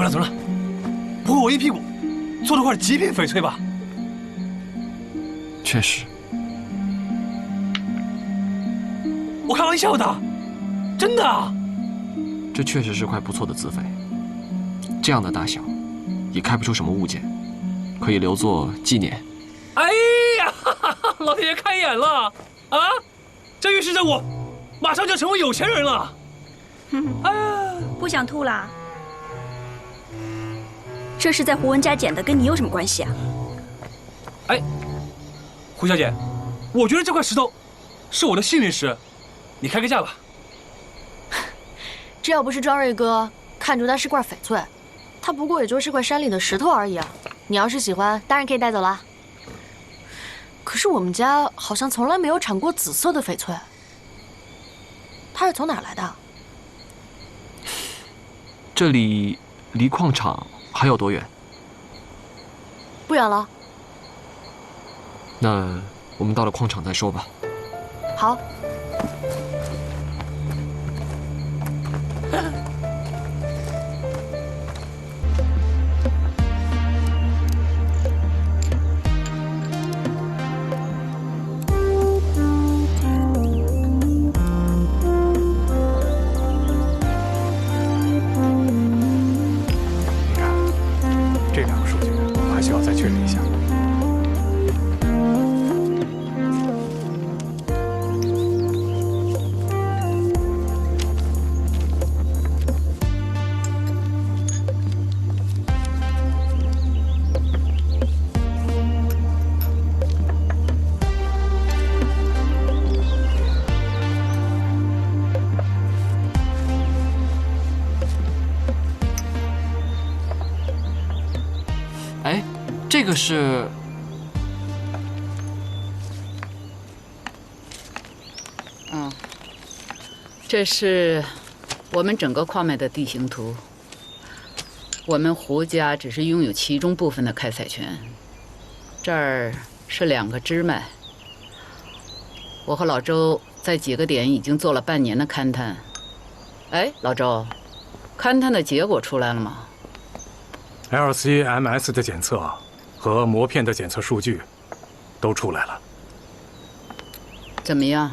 怎么了？不会我一屁股做了块极品翡翠吧？确实。我开玩笑的，真的啊。这确实是块不错的紫翡，这样的大小，也开不出什么物件，可以留作纪念。哎呀，老天爷开眼了啊！这预示着我马上就成为有钱人了。不想吐啦？这是在胡文家捡的，跟你有什么关系啊？哎，胡小姐，我觉得这块石头是我的幸运石，你开个价吧。这要不是庄瑞哥看出它是块翡翠，它不过也就是块山里的石头而已啊。你要是喜欢，当然可以带走啦。可是我们家好像从来没有产过紫色的翡翠，它是从哪儿来的？这里离矿场还有多远？不远了。那我们到了矿场再说吧。好。哎，这个是……这是我们整个矿脉的地形图。我们胡家只是拥有其中部分的开采权。这儿是2个支脉。我和老周在几个点已经做了半年的勘探。哎，老周，勘探的结果出来了吗？LC-MS 的检测和膜片的检测数据都出来了。怎么样？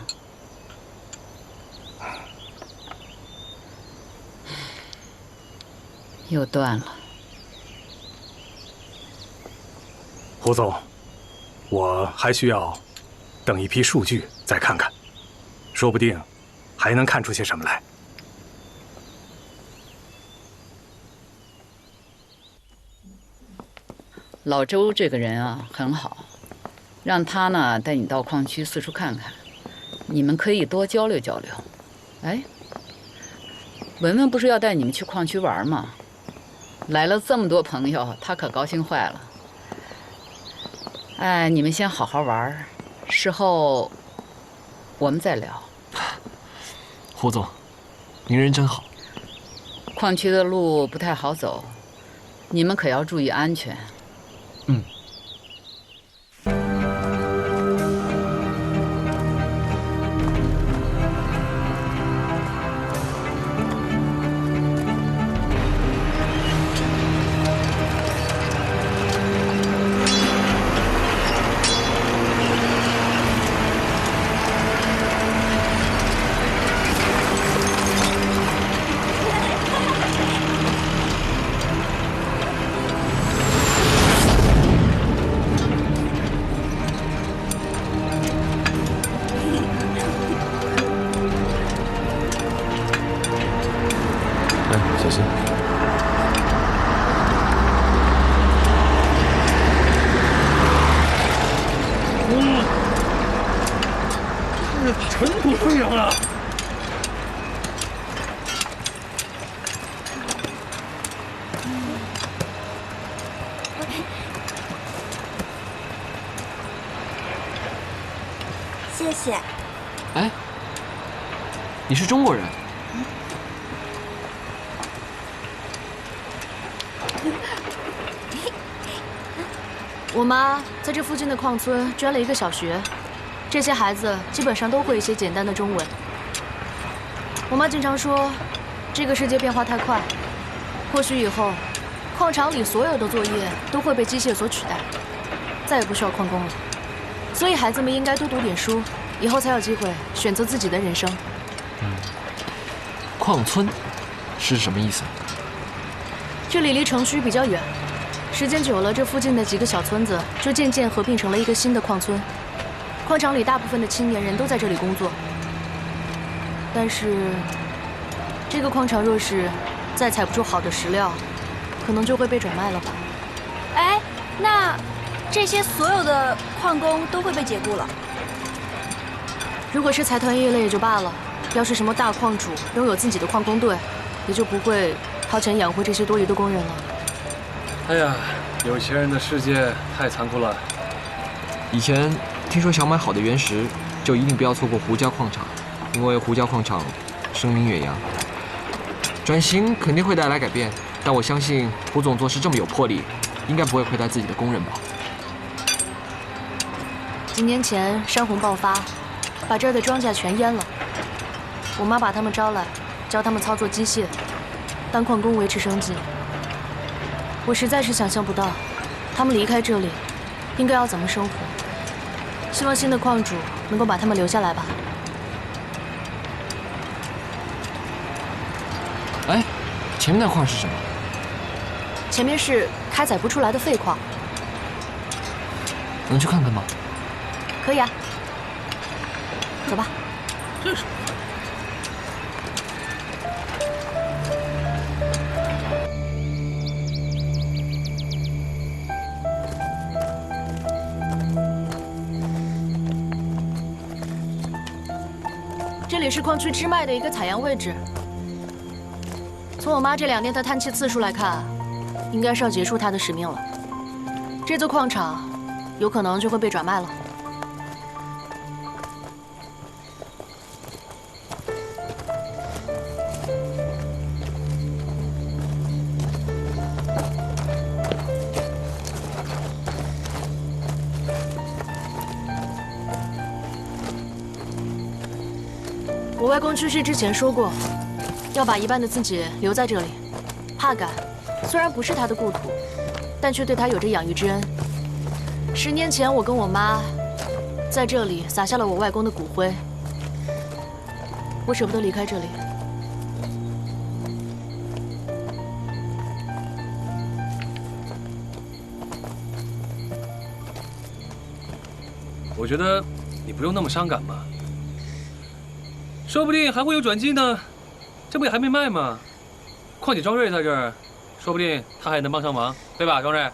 又断了。胡总，我还需要等一批数据再看看，说不定还能看出些什么来。老周这个人啊，很好，让他呢带你到矿区四处看看，你们可以多交流交流。哎，文文不是要带你们去矿区玩吗？来了这么多朋友，他可高兴坏了。哎，你们先好好玩，事后我们再聊。胡总，您人真好。矿区的路不太好走，你们可要注意安全。嗯。小心。尘土飞扬了。谢谢。哎，你是中国人？我妈在这附近的矿村捐了一个小学，这些孩子基本上都会一些简单的中文。我妈经常说，这个世界变化太快，或许以后矿场里所有的作业都会被机械所取代，再也不需要矿工了。所以孩子们应该多读点书，以后才有机会选择自己的人生。矿村是什么意思？这里离城区比较远，时间久了，这附近的几个小村子就渐渐合并成了一个新的矿村。矿场里大部分的青年人都在这里工作，但是这个矿场若是再采不出好的石料，可能就会被转卖了吧？哎，那这些所有的矿工都会被解雇了？如果是财团业类也就罢了，要是什么大矿主拥有自己的矿工队，也就不会掏钱养活这些多余的工人了。哎呀，有钱人的世界太残酷了。以前听说想买好的原石，就一定不要错过胡家矿场，因为胡家矿场声名远扬。转型肯定会带来改变，但我相信胡总做事这么有魄力，应该不会亏待自己的工人吧？几年前山洪爆发，把这儿的庄稼全淹了。我妈把他们招来，教他们操作机械，当矿工维持生计。我实在是想象不到，他们离开这里，应该要怎么生活。希望新的矿主能够把他们留下来吧。哎，前面那块是什么？前面是开采不出来的废矿，能去看看吗？可以啊，走吧。这是。这里是矿区支脉的一个采样位置。从我妈这2年的叹气次数来看，应该是要结束她的使命了。这座矿场有可能就会被转卖了。我外公去世之前说过，要把一半的自己留在这里。帕敢虽然不是他的故土，但却对他有着养育之恩。10年前，我跟我妈在这里撒下了我外公的骨灰。我舍不得离开这里。我觉得你不用那么伤感嘛，说不定还会有转机呢。这不也还没卖吗？况且庄瑞在这儿，说不定他还能帮上忙，对吧，庄瑞？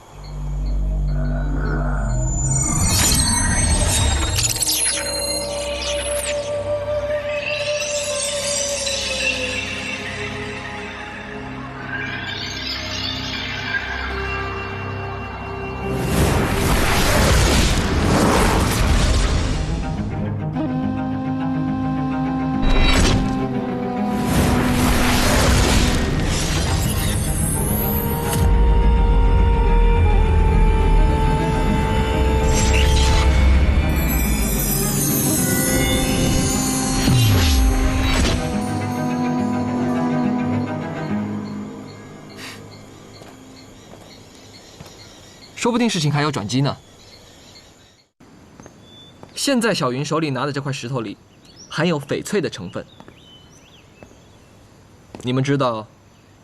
说不定事情还有转机呢。现在小云手里拿的这块石头里含有翡翠的成分，你们知道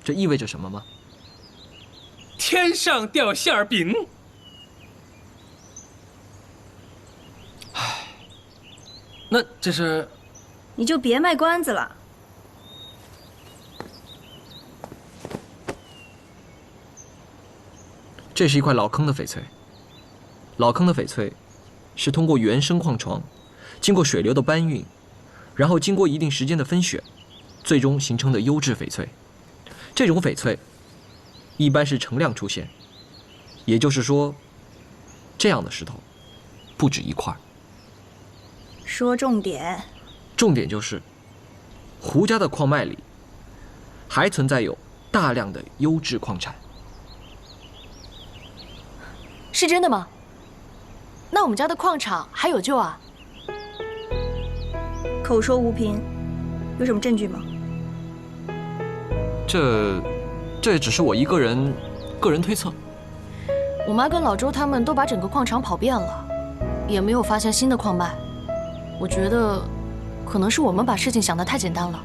这意味着什么吗？天上掉馅儿饼。唉，那这是？你就别卖关子了。这是一块老坑的翡翠。老坑的翡翠是通过原生矿床，经过水流的搬运，然后经过一定时间的分选，最终形成的优质翡翠。这种翡翠一般是成量出现，也就是说，这样的石头不止一块。说重点。重点就是，胡家的矿脉里还存在有大量的优质矿产。是真的吗？那我们家的矿场还有救啊？口说无凭，有什么证据吗？这只是我一个人个人推测。我妈跟老周他们都把整个矿场跑遍了，也没有发现新的矿脉。我觉得，可能是我们把事情想得太简单了。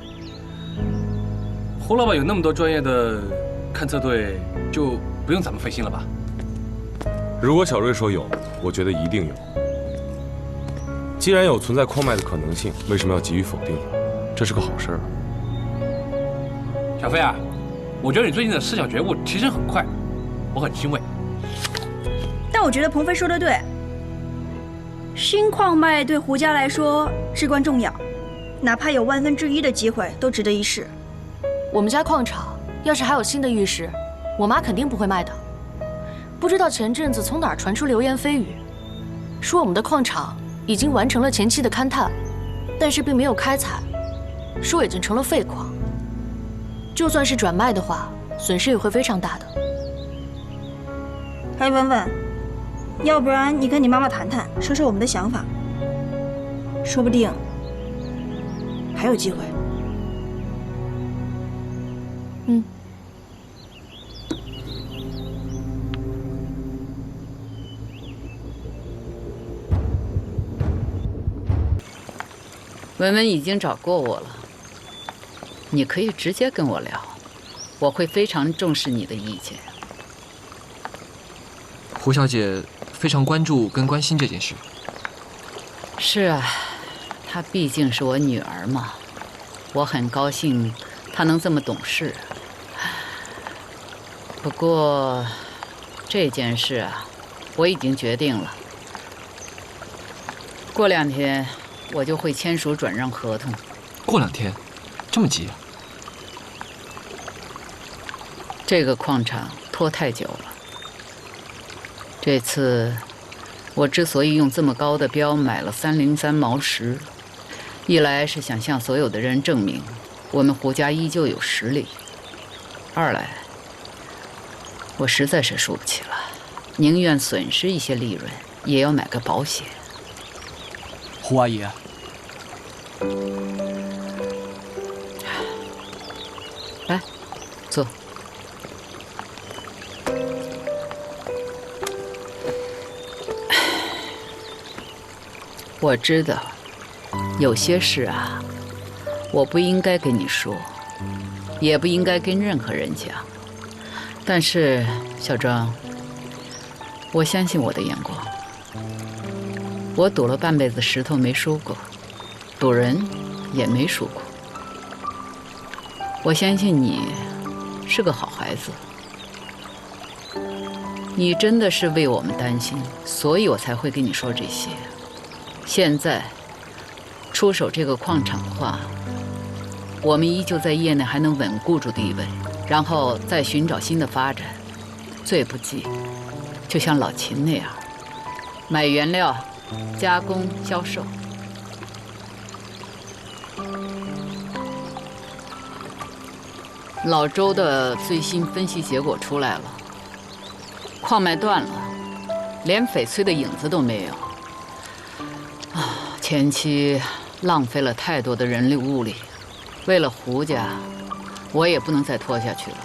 胡老板有那么多专业的勘测队，就不用咱们费心了吧？如果小瑞说有，我觉得一定有。既然有存在矿脉的可能性，为什么要急于否定？这是个好事儿。小飞啊，我觉得你最近的思想觉悟提升很快，我很欣慰。但我觉得鹏飞说的对，新矿脉对胡家来说至关重要，哪怕有1/1000的机会，都值得一试。我们家矿场要是还有新的玉石，我妈肯定不会卖的。不知道前阵子从哪儿传出流言蜚语，说我们的矿场已经完成了前期的勘探，但是并没有开采，说已经成了废矿。就算是转卖的话，损失也会非常大的。哎，文文，要不然你跟你妈妈谈谈，说说我们的想法，说不定还有机会。嗯。文文已经找过我了，你可以直接跟我聊，我会非常重视你的意见。胡小姐非常关注跟关心这件事。是啊，她毕竟是我女儿嘛，我很高兴她能这么懂事。不过这件事啊，我已经决定了，过2天我就会签署转让合同。过2天，这么急啊？这个矿场拖太久了。这次我之所以用这么高的标买了303毛石，一来是想向所有的人证明我们胡家依旧有实力，二来我实在是输不起了，宁愿损失一些利润，也要买个保险。胡阿姨，来，坐。我知道，有些事啊，我不应该跟你说，也不应该跟任何人讲。但是，小庄，我相信我的眼光。我赌了半辈子石头没输过，赌人也没输过。我相信你是个好孩子，你真的是为我们担心，所以我才会跟你说这些。现在出手这个矿场的话，我们依旧在业内还能稳固住地位，然后再寻找新的发展。最不济，就像老秦那样，买原料、加工、销售。老周的最新分析结果出来了，矿脉断了，连翡翠的影子都没有。前期浪费了太多的人力物力，为了胡家，我也不能再拖下去了。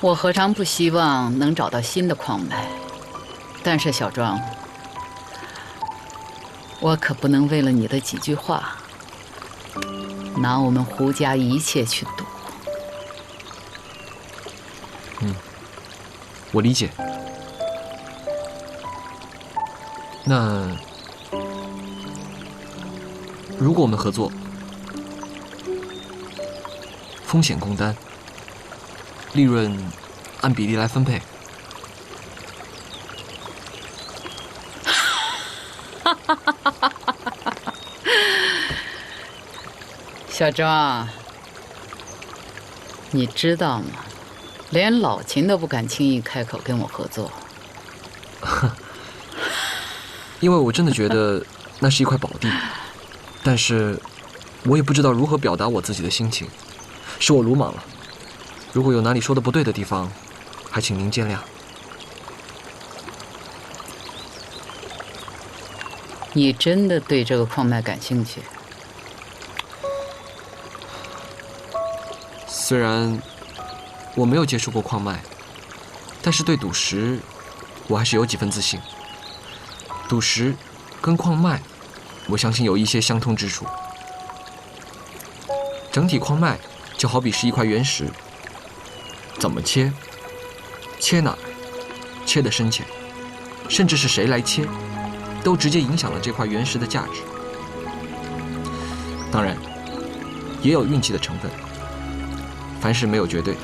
我何尝不希望能找到新的矿脉？但是小庄，我可不能为了你的几句话，拿我们胡家一切去赌。我理解。那如果我们合作，风险共担，利润按比例来分配。小庄，你知道吗？连老秦都不敢轻易开口跟我合作。因为我真的觉得那是一块宝地，但是我也不知道如何表达我自己的心情，是我鲁莽了。如果有哪里说的不对的地方，还请您见谅。你真的对这个矿脉感兴趣？虽然我没有接触过矿脉，但是对赌石，我还是有几分自信。赌石跟矿脉，我相信有一些相通之处。整体矿脉就好比是一块原石，怎么切，切哪儿，切的深浅，甚至是谁来切，都直接影响了这块原石的价值。当然，也有运气的成分。凡事没有绝对，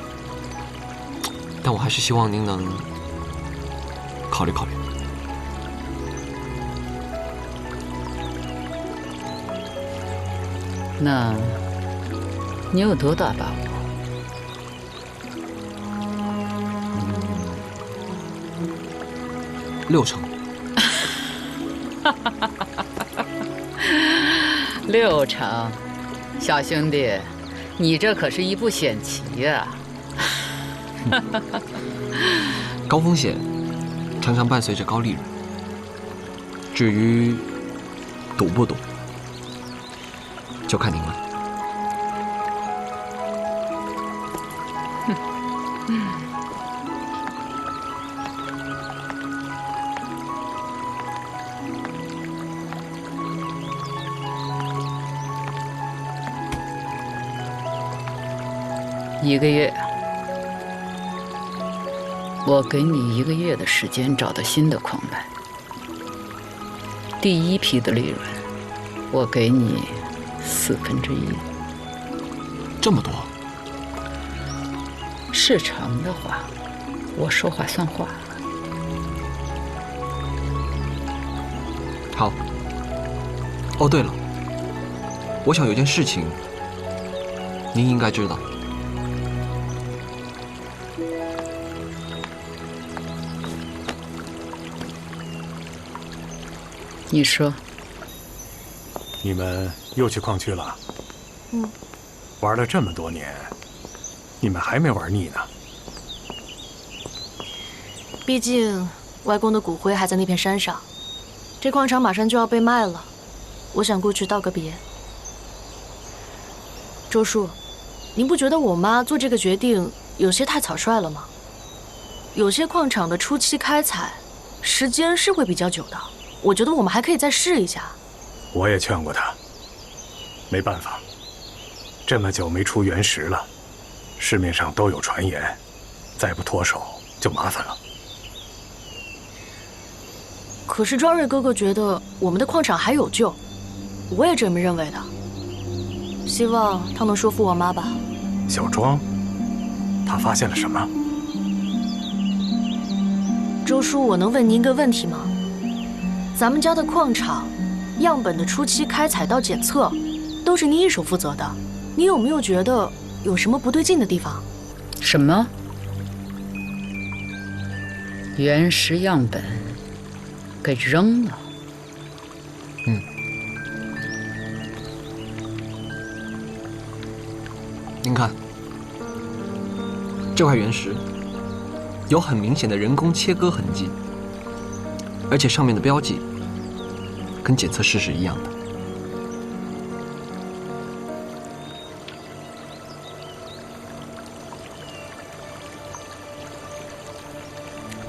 但我还是希望您能考虑考虑。那你有多大把握？6成。 6成，小兄弟，你这可是一步险棋呀！高风险常常伴随着高利润。至于赌不赌，就看您了。1个月，我给你1个月的时间找到新的矿脉。第1批的利润，我给你1/4。这么多？事成的话，我说话算话。好。哦，对了，我想有件事情，您应该知道。 你说，你们又去矿区了？玩了这么多年，你们还没玩腻呢。毕竟外公的骨灰还在那片山上，这矿场马上就要被卖了，我想过去道个别。周叔，您不觉得我妈做这个决定有些太草率了吗？有些矿场的初期开采，时间是会比较久的。 我觉得我们还可以再试一下。我也劝过他，没办法，这么久没出原石了，市面上都有传言，再不脱手就麻烦了。可是庄瑞哥哥觉得我们的矿场还有救，我也这么认为的。希望他能说服我妈吧。小庄，他发现了什么？周叔，我能问您一个问题吗？ 咱们家的矿场，样本的初期开采到检测，都是您一手负责的。你有没有觉得有什么不对劲的地方？什么？原石样本给扔了？您看，这块原石有很明显的人工切割痕迹，而且上面的标记。 跟检测室是一样的。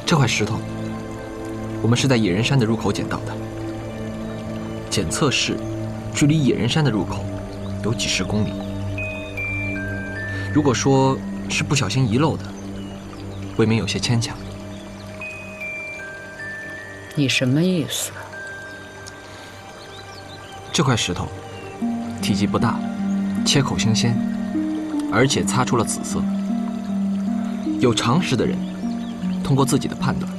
这块石头，我们是在野人山的入口捡到的。检测室距离野人山的入口有几10公里。如果说是不小心遗漏的，未免有些牵强。你什么意思？ 这块石头体积不大，切口新鲜，而且擦出了紫色。有常识的人通过自己的判断，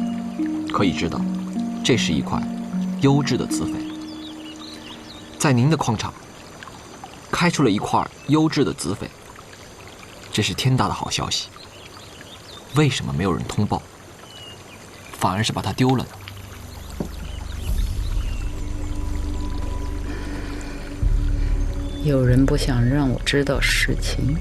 可以知道，这是一块优质的紫翡。在您的矿场开出了一块优质的紫翡，这是天大的好消息。为什么没有人通报，反而是把它丢了呢？ 有人不想让我知道实情。